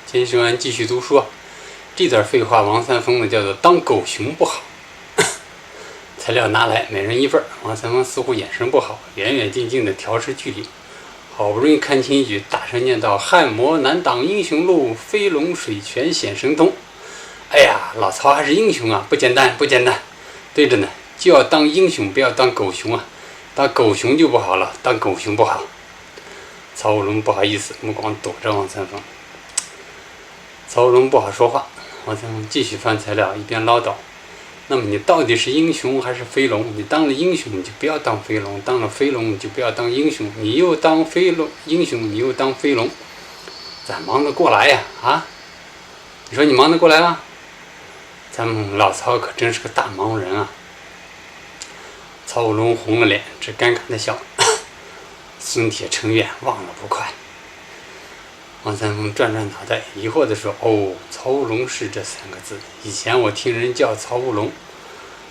今天说完继续读书，这段废话王三丰呢叫做当狗熊不好。材料拿来，每人一份。王三丰似乎眼神不好，远远近近的调试距离，好不容易看清一句，大声念道：“汉魔难挡英雄路，飞龙水泉显神通。”哎呀，老曹还是英雄啊，不简单不简单。对着呢，就要当英雄，不要当狗熊啊，当狗熊就不好了，当狗熊不好。曹武龙不好意思，目光躲着王三丰。曹武龙不好说话，王三丰继续翻材料，一边唠叨：“那么你到底是英雄还是飞龙？你当了英雄，你就不要当飞龙；当了飞龙，你就不要当英雄。你又当飞龙英雄，你又当飞龙，咋忙得过来呀？啊？你说你忙得过来吗？咱们老曹可真是个大忙人啊！”曹武龙红了脸，只尴尬的笑。孙铁成远忘了不快。王三丰转转脑袋，疑惑地说：“哦，曹武龙是这三个字。以前我听人叫曹武龙，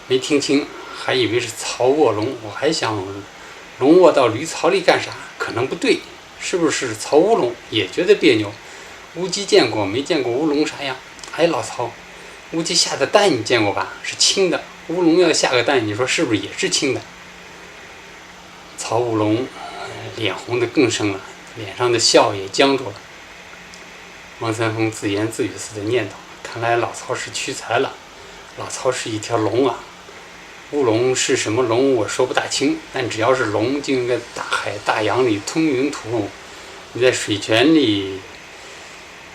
没听清，还以为是曹卧龙。我还想，龙卧到驴槽里干啥？可能不对，是不是曹乌龙？也觉得别扭。乌鸡见过，没见过乌龙啥样？哎，老曹，乌鸡下的蛋你见过吧？是青的。乌龙要下个蛋，你说是不是也是青的？”曹武龙脸红得更深了，脸上的笑也僵住了。王三丰自言自语似的念叨：“看来老曹是屈才了，老曹是一条龙啊！乌龙是什么龙我说不大清，但只要是龙，就应该大海大洋里吞云吐雾。你在水泉里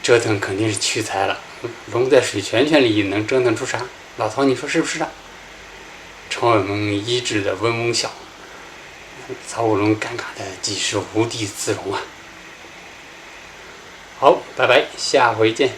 折腾肯定是屈才了，龙在水泉里能折腾出啥？老曹你说是不是啊？”常伟萌一致的嗡嗡笑。曹武龙尴尬的几是无地自容啊。好，拜拜，下回见。